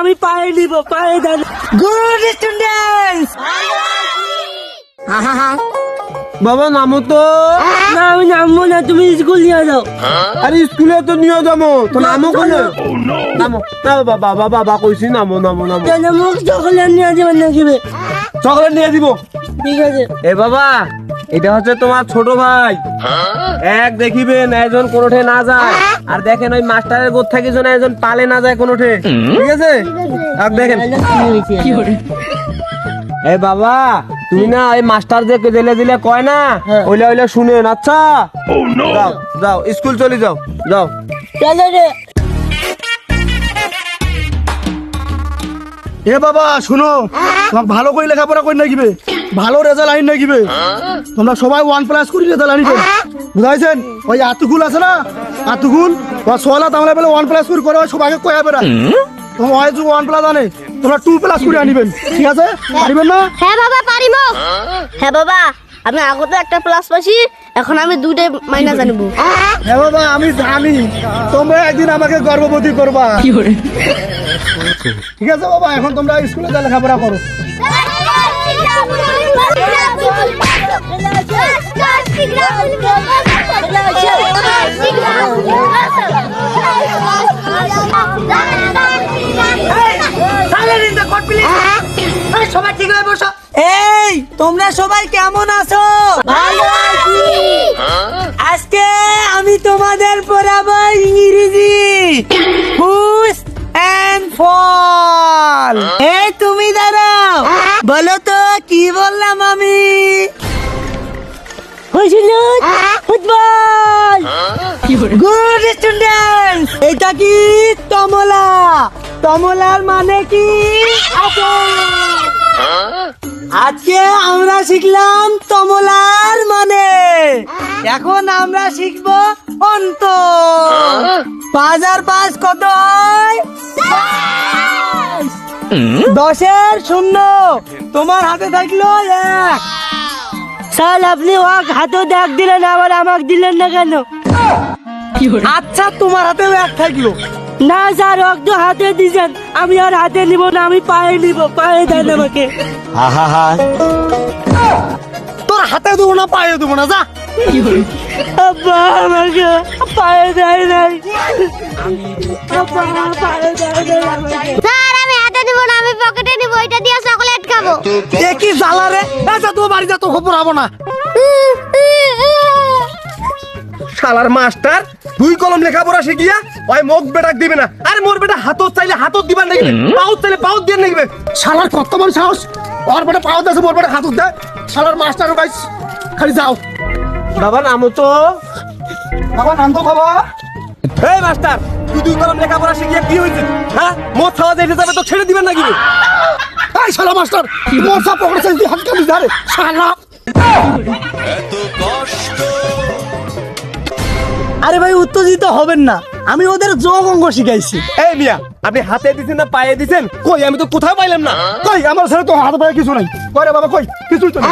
আমি পায়ে নিব, পায়ে দেন। Good students. বাবা নামো তো। না আমি নামবো না, তুমি স্কুল নিয়ে যাও। আরে স্কুলে তো নিয়ে যাবো, তো নামো কোনে? নামো না বাবা, বাবা কইছি নামো নামো নামো। কেন মুখ চকলেট নিয়ে যাবেন নাকি? চকলেট নিয়ে দিব। ঠিক আছে। এ বাবা, এটা হচ্ছে তোমার ছোট ভাই। এক দেখিবেন একজন কোনোঠে না যায়, আর দেখেন ওই মাস্টারের গোদ থাকি যেন একজন পালে না যায় কোনোঠে। ঠিক আছে, আর দেখেন। এ বাবা, তুমি না ওই মাস্টার যে জেলে দিলে কয় না, ওইলা ওইলা শুনেন। আচ্ছা যাও যাও, স্কুল চলে যাও, যাও। চলো রে। এ বাবা শুনো, তোমাকে ভালো করে লেখাপড়া করে নাকিবে, ভালো রেজাল্ট আইন নাকিবে। তোমরা সবাই 1+ করে রেজাল্ট আনিবে, বুঝাইছেন? ওই আতুকুল আছে না, আতুকুল ও সোলা তামলা বলে 1+ করে সবাইকে কয়া বেড়া। তোমার ওই যে 1+ আনে, তোমরা 2+ করে আনিবেন। ঠিক আছে, পারিবেন না? হ্যাঁ বাবা পারিব। হ্যাঁ বাবা, আমি আগতে একটা প্লাস পাইছি, এখন আমি 2টা মাইনাস আনব। হ্যাঁ বাবা আমি জানি, তোমরা একদিন আমাকে গর্ভবতী করবা। ঠিক আছে বাবা, এখন তোমরা স্কুলে যা লেখাপড়া করো। সবাই ঠিক হয়ে বসো। এই তোমরা সবাই কেমন আছো? ভালো আছি। আজকে আমি তোমাদের পড়াবো ইংরেজি ফুস এন্ড ফল। এই তুমি দাঁড়াও, বলো তো কি বললাম আমি? হয়েছিল ফুটবল। Good students. এটা কি কমলা? কমলার মানে কি? আজকে আমরা শিখলাম কমলার মানে। এখন আমরা শিখবো অন্ত। 5 আর 5 কত হয়? 10-এর 0 তোমার হাতে থাকলো 1। স্যার আপনি ওকে হাতে দেখ দিলেন, আবার আমাকে দিলেন না কেন? আচ্ছা তোমার হাতেও 1 থাকলো। না স্যার, ওকে তো হাতে দিয়েছেন, আমি আর হাতে নিব না, আমি পায়ে নিব, পায়ে দেন আমাকে। তোর হাতে দেবো না, পায়ে দেবো না, যা। আব্বা আমাকে পায়ে দেয় নাই। আব্বা পায়ে দেয় নাই আমাকে। স্যার আমি হাতে নিব না, আমি পকেটে নিব, এটা দিয়ে চকলেট খাবো। এ কি জ্বালা রে? যা তোমার বাড়ি যা, তো খবর হবো না। শালার মাস্টার 2 কলম লেখাপড়া শিখিয়া ওই মুখ বেটাক দিবে না। আরে মোর বেটা হাতত চাইলে হাতত দিবার নাকি, পাউত চাইলে পাউত দিয়ে নাকি। শালার কত বড় সাহস, ওর বেটা পাউত আছে, মোর বেটা হাতত দেয়। শালার মাস্টার গাইস, খালি যাও। বাবা নামো তো। বাবা নাম তো বাবা। এই মাস্টার, তুই 2 কলম লেখাপড়া শিখিয়া কি হয়েছে? হ্যাঁ, মোট খাওয়া যেতে যাবে তো ছেড়ে দিবেন নাকি? এই শালা মাস্টার, মোর সব পকেটে চাইছি, হাত কামি ধরে শালা। আরে ভাই উত্তেজিত হবেন না, আমি ওদের যোগ অঙ্গ শিখাইছি। এই মিয়া, আপনি হাতে দিছেন না পায়ে দিছেন? কই আমি তো কোথাও পাইলাম না। কই আমার ছেলে তো হাতে পায়ে কিছু নাই। কই রে বাবা, কই কিছুই তো নাই।